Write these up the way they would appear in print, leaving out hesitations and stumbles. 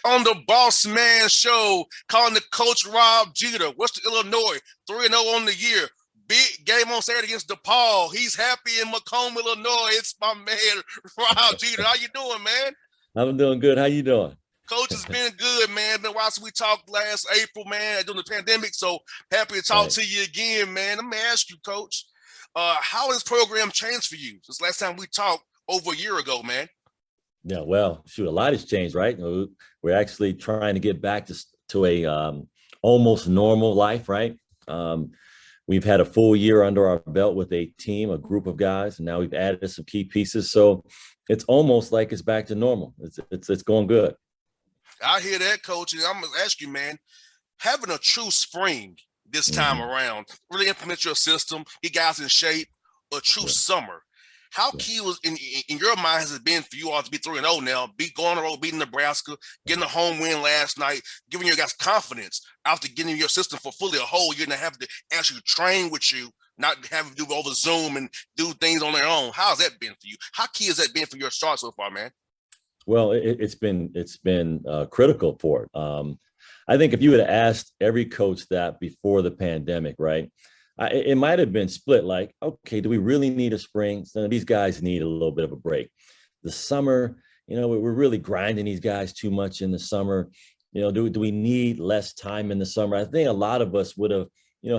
on the Bossman show, calling the coach Rob Jeter. Western Illinois, 3-0 on the year. Big game on Saturday against DePaul. He's happy in Macomb, Illinois. It's my man, Rob Jeter. How you doing, man? I'm doing good. How you doing? Coach has been good, man. Been watching we talked last April, man, during the pandemic. So happy to talk to you again, man. Let me ask you, Coach, how has this program changed for you since last time we talked over a year ago, man? Yeah, well, shoot, a lot has changed, right? We're actually trying to get back to a almost normal life, right? We've had a full year under our belt with a team, a group of guys, and now we've added some key pieces. So it's almost like it's back to normal. It's going good. I hear that, Coach, and I'm going to ask you, man, having a true spring this time around, really implement your system, get guys in shape, a true summer. How key was in your mind has it been for you all to be 3-0 now, going on the road, beating Nebraska, getting a home win last night, giving your guys confidence after getting your system for fully a whole year and have to actually train with you, not having to do over Zoom and do things on their own? How's that been for you? How key has that been for your start so far, man? Well, it's been critical for it. I think if you would have asked every coach that before the pandemic, right, it might have been split. Like, okay, do we really need a spring? So these guys need a little bit of a break. The summer, we're really grinding these guys too much in the summer. Do we need less time in the summer? I think a lot of us would have,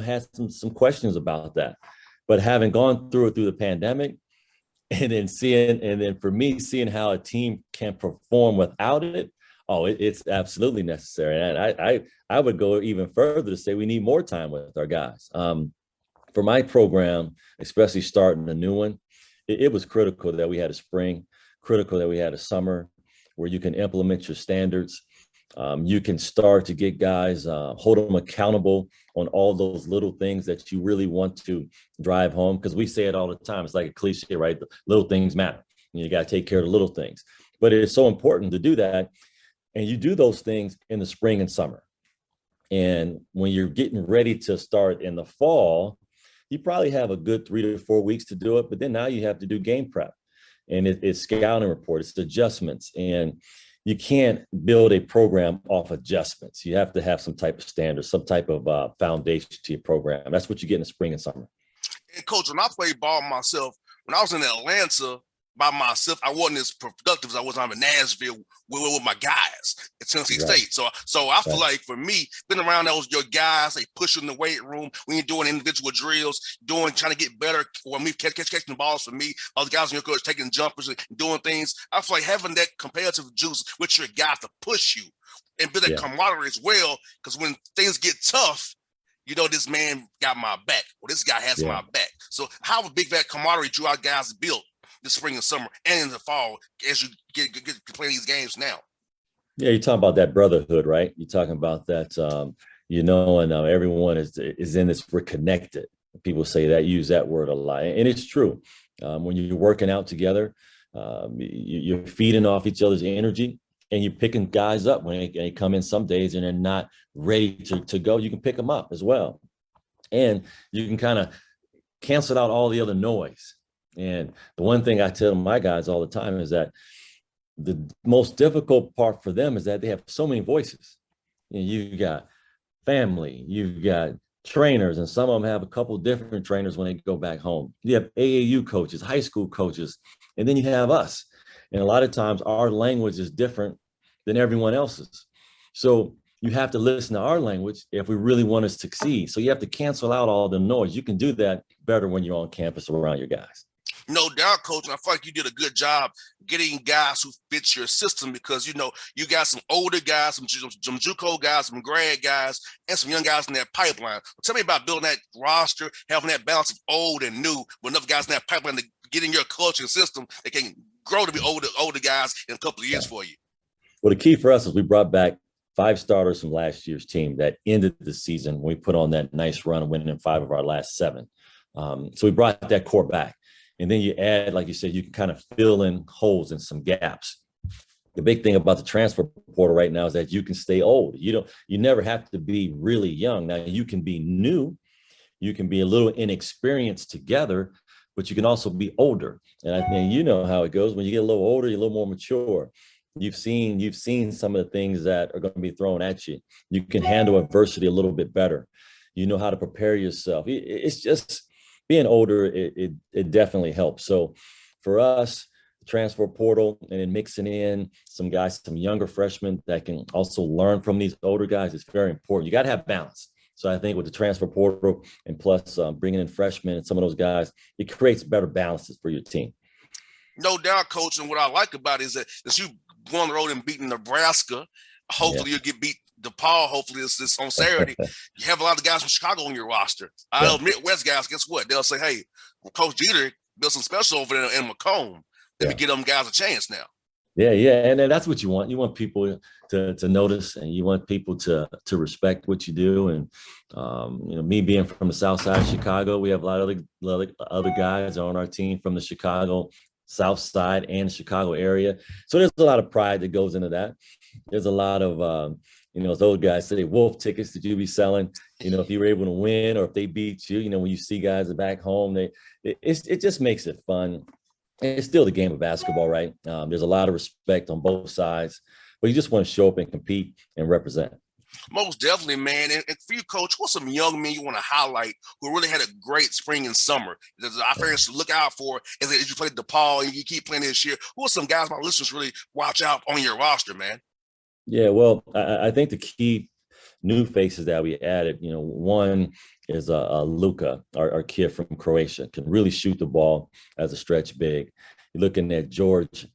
had some questions about that. But having gone through the pandemic, and then for me, seeing how a team can perform without it, it's absolutely necessary. And I would go even further to say we need more time with our guys. For my program, especially starting a new one, it was critical that we had a spring, critical that we had a summer where you can implement your standards. You can start to get guys, hold them accountable on all those little things that you really want to drive home. Because we say it all the time. It's like a cliche, right? The little things matter. You got to take care of the little things. But it's so important to do that. And you do those things in the spring and summer. And when you're getting ready to start in the fall, you probably have a good 3 to 4 weeks to do it. But then now you have to do game prep. And it's scouting report, it's adjustments. And you can't build a program off adjustments. You have to have some type of standard, some type of foundation to your program. That's what you get in the spring and summer. And Coach, when I played ball myself, when I was in Atlanta by myself, I wasn't as productive as I was in Nashville with my guys at Tennessee State. So I feel like for me, being around those your guys, they push you in the weight room when you're doing individual drills, trying to get better. Or me catching the balls for me, other guys in your coach taking jumpers and doing things. I feel like having that competitive juice with your guys to push you and build that camaraderie as well. Because when things get tough, this man got my back, or this guy has my back. So how big that camaraderie you our guys built this spring and summer and in the fall as you get to play these games now? Yeah, you're talking about that brotherhood, right? You're talking about that, and everyone is in this. We're connected. People say that, use that word a lot, and it's true. When you're working out together, you're feeding off each other's energy, and you're picking guys up when they come in some days and they're not ready to go. You can pick them up as well, and you can kind of cancel out all the other noise. And the one thing I tell my guys all the time is that the most difficult part for them is that they have so many voices. You got family, you've got trainers, and some of them have a couple of different trainers when they go back home. You have AAU coaches, high school coaches, and then you have us. And a lot of times our language is different than everyone else's. So you have to listen to our language if we really want to succeed. So you have to cancel out all the noise. You can do that better when you're on campus around your guys. No doubt, Coach. And I feel like you did a good job getting guys who fit your system because, you got some older guys, some JUCO guys, some grad guys, and some young guys in that pipeline. Tell me about building that roster, having that balance of old and new with enough guys in that pipeline to get in your culture and system that can grow to be older guys in a couple of years for you. Well, the key for us is we brought back 5 starters from last year's team that ended the season when we put on that nice run of winning 5 of our last 7. So we brought that core back. And then you add, like you said, you can kind of fill in holes and some gaps. The big thing about the transfer portal right now is that you can stay old. You never have to be really young. Now you can be new, you can be a little inexperienced together, but you can also be older. And I think you know how it goes. When you get a little older, you're a little more mature. You've seen some of the things that are going to be thrown at you. You can handle adversity a little bit better. You know how to prepare yourself. It's just being older. It definitely helps. So for us, transfer portal and then mixing in some guys, some younger freshmen that can also learn from these older guys is very important. You got to have balance. So I think with the transfer portal and plus bringing in freshmen and some of those guys, it creates better balances for your team. No doubt, Coach. And what I like about it is that you go on the road and beating Nebraska. Hopefully, you'll get beat DePaul. Hopefully, this on Saturday. You have a lot of guys from Chicago on your roster. I know Midwest guys. Guess what? They'll say, "Hey, Coach Jeter built some special over there in Macomb. Let me give them guys a chance now." Yeah, and that's what you want. You want people to notice, and you want people to respect what you do. And me being from the South Side of Chicago, we have a lot of other guys on our team from the Chicago South Side and Chicago area. So there's a lot of pride that goes into that. There's a lot of those guys say wolf tickets that you be selling. If you were able to win or if they beat you, when you see guys back home, it just makes it fun. It's still the game of basketball, right? There's a lot of respect on both sides, but you just want to show up and compete and represent. Most definitely, man. And for you, Coach, what's some young men you want to highlight who really had a great spring and summer that our fans should look out for as you play DePaul and you keep playing this year? Who are some guys my listeners really watch out on your roster, man? Yeah, well, I think the key new faces that we added, one is Luka, our kid from Croatia, can really shoot the ball as a stretch big. You're looking at George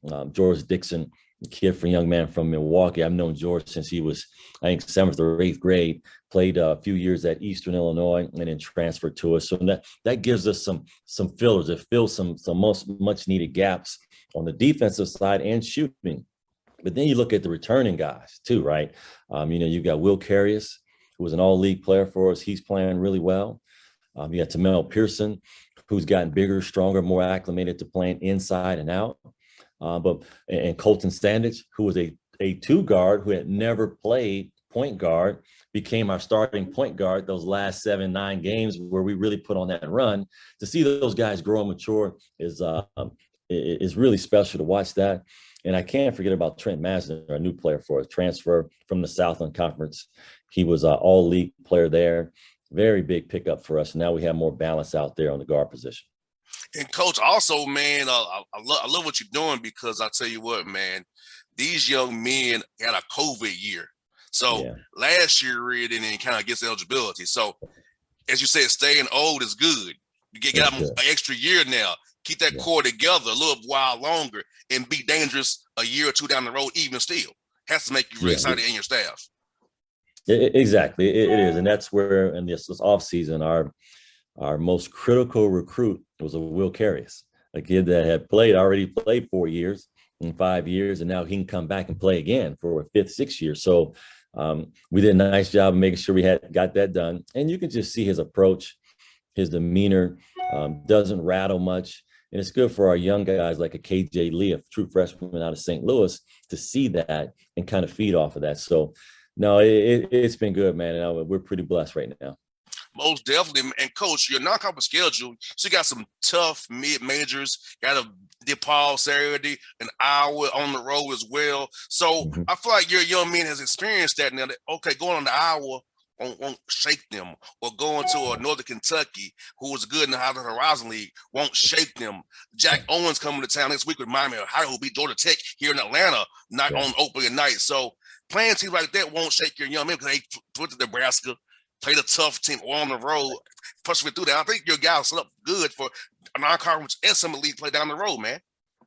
Dixon, a kid from young man from Milwaukee. I've known George since he was, I think, 7th or 8th grade, played a few years at Eastern Illinois and then transferred to us. So that gives us some fillers. It fills some much needed gaps on the defensive side and shooting. But then you look at the returning guys too, right? You've got Will Carius, who was an all-league player for us. He's playing really well. You got Tamel Pearson, who's gotten bigger, stronger, more acclimated to playing inside and out. And Colton Sandage, who was a two guard who had never played point guard, became our starting point guard those last 7-9 games where we really put on that run. To see those guys grow and mature is really special to watch that. And I can't forget about Trent Masden, our new player for us, transfer from the Southland Conference. He was an all-league player there. Very big pickup for us. Now we have more balance out there on the guard position. And Coach, also, man, I love what you're doing because I tell you what, man, these young men had a COVID year. So last year it didn't kind of gets eligibility. So as you said, staying old is good. You get them an extra year now. Keep that core together a little while longer and be dangerous a year or two down the road, even still. Has to make you really excited in your staff. Exactly. It is. And that's where in this offseason, our most critical recruit was a Will Carius, a kid that had already played 4 years and 5 years, and now he can come back and play again for a 5th, 6th year. So we did a nice job of making sure we got that done. And you can just see his approach, his demeanor, doesn't rattle much. And it's good for our young guys like a KJ Lee, a true freshman out of St. Louis, to see that and kind of feed off of that. So, no, it's been good, man. And we're pretty blessed right now. Most definitely. And, Coach, your non-conference schedule, so you got some tough mid-majors, got a DePaul Saturday, an Iowa on the road as well. So I feel like your young man has experienced that now. Going on to Iowa won't shake them, or going to a Northern Kentucky, who was good in the Horizon League, won't shake them. Jack Owens coming to town next week with Miami Ohio, who beat Georgia Tech here in Atlanta, not on opening night. So playing teams like that won't shake your young men because they went to Nebraska, played a tough team on the road, pushing through that. I think your guys set up good for a non-conference and some elite play down the road, man.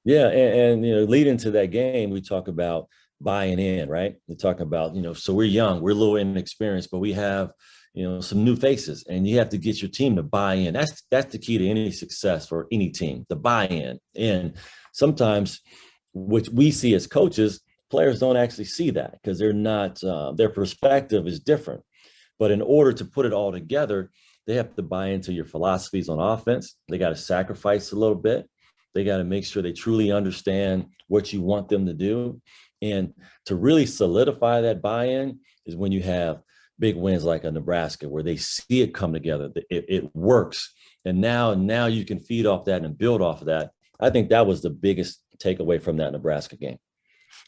Yeah, and leading to that game, we talk about buying in, right? We talk about, so we're young, we're a little inexperienced, but we have, some new faces, and you have to get your team to buy in. That's the key to any success for any team, the buy-in. And sometimes, which we see as coaches, players don't actually see that because they're not, their perspective is different. But in order to put it all together, they have to buy into your philosophies on offense. They got to sacrifice a little bit. They got to make sure they truly understand what you want them to do. And to really solidify that buy-in is when you have big wins like a Nebraska, where they see it come together, it works. And now you can feed off that and build off of that. I think that was the biggest takeaway from that Nebraska game.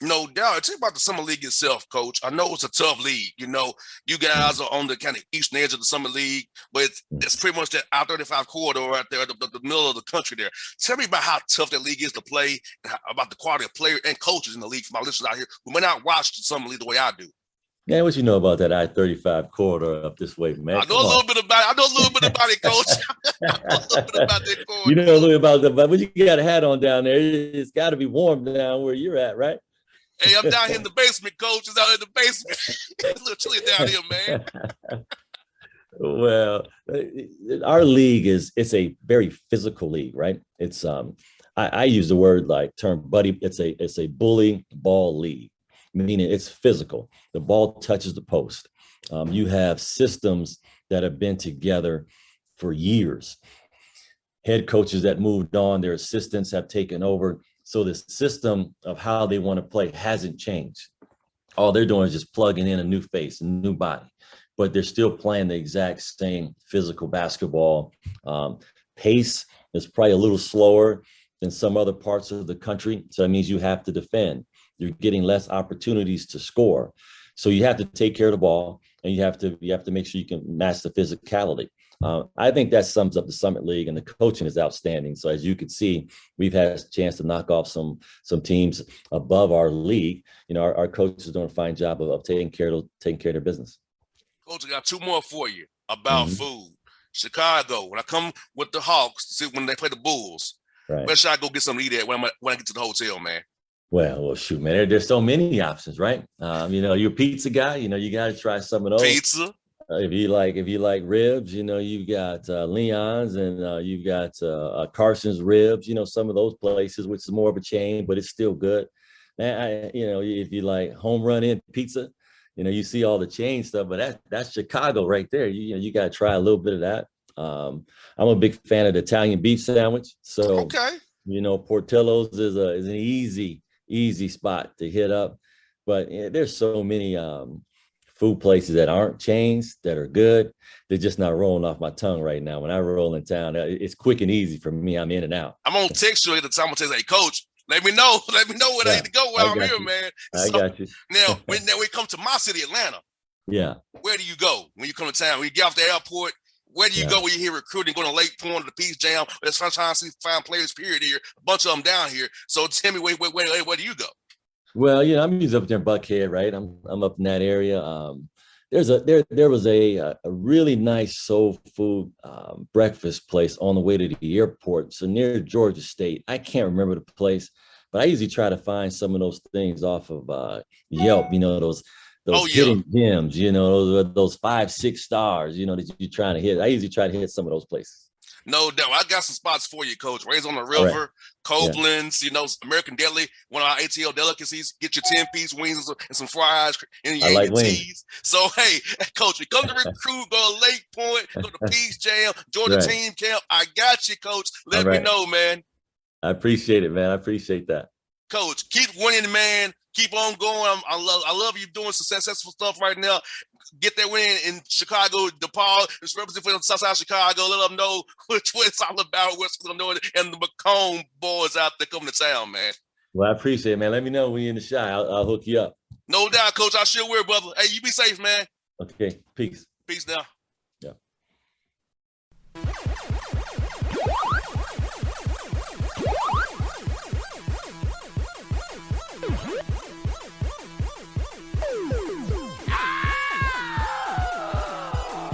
No doubt. Tell me about the summer league itself, Coach. I know it's a tough league. You know, you guys are on the kind of eastern edge of the summer league, but it's pretty much that I-35 corridor right there, the middle of the country there. Tell me about how tough that league is to play, and about the quality of players and coaches in the league for my listeners out here who may not watch the summer league the way I do. Man, what you know about that I-35 corridor up this way, man? I know a little bit about it. I know a little bit about it, Coach. I know a little bit about that corridor. You know a little about the, but you got a hat on down there. It's got to be warm down where you're at, right? Hey, I'm down here in the basement, Coach. It's out in the basement. It's a little chilly down here, man. Well, our league it's a very physical league, right? It's I use the word like term buddy. It's a bully ball league, meaning it's physical. The ball touches the post. You have systems that have been together for years. Head coaches that moved on, their assistants have taken over. So the system of how they want to play hasn't changed. All they're doing is just plugging in a new face, a new body, but they're still playing the exact same physical basketball. Pace is probably a little slower than some other parts of the country. So that means you have to defend. You're getting less opportunities to score. So you have to take care of the ball, and you have to make sure you can match the physicality. I think that sums up the Summit League, and the coaching is outstanding. So as you can see, we've had a chance to knock off some teams above our league. You know, our coaches are doing a fine job of taking care of their business. Coach, I got two more for you about food. Chicago, when I come with the Hawks, see when they play the Bulls, where should I go get something to eat at when I get to the hotel, man? Well, shoot, man, there's so many options, right? You know, you're a pizza guy. You know, you got to try some of those. Pizza. If you like ribs, you know, you've got Leon's, and you've got Carson's Ribs. You know, some of those places, which is more of a chain, but it's still good. Man, you know, if you like home run in pizza, you know, you see all the chain stuff, but that's Chicago right there. You got to try a little bit of that. I'm a big fan of the Italian beef sandwich. So, you know, Portillo's is an easy spot to hit up. But there's so many food places that aren't chains that are good. They're just not rolling off my tongue right now. When I roll in town, it's quick and easy for me. I'm in and out. I'm on text you at the time. I'm gonna say, hey, Coach, let me know where I need to go while I'm here, man. I got you. Now, when we come to my city, Atlanta, where do you go when you come to town? When you get off the airport, where do you go when you hear recruiting, going to Lake Point or the Peace Jam? There's trying to see fine players, period, here. A bunch of them down here. So tell me, where do you go? Well, you know, I'm usually up there in Buckhead, right? I'm up in that area. There was a really nice soul food breakfast place on the way to the airport, so near Georgia State. I can't remember the place, but I usually try to find some of those things off of Yelp. You know, those hidden gems. You know, those 5-6 stars. You know, that you're trying to hit. I usually try to hit some of those places. No doubt. I got some spots for you, Coach. Raised on the River, Koblenz, you know, American Deli, one of our ATL delicacies. Get your 10-piece wings and some fries and your teas. So, hey, Coach, we come to recruit, go to Lake Point, go to Peace Jam, Georgia team camp. I got you, Coach. Let me know, man. I appreciate it, man. I appreciate that. Coach, keep winning, man. Keep on going. I love you doing some successful stuff right now. Get that win in Chicago. DePaul is representing for Southside Chicago. Let them know what it's all about. What's going on, and the Macomb boys out there coming to town, man. Well, I appreciate it, man. Let me know when you're in the shot. I'll hook you up. No doubt, Coach. I sure will, brother. Hey, you be safe, man. Okay. Peace. Peace now. Yeah.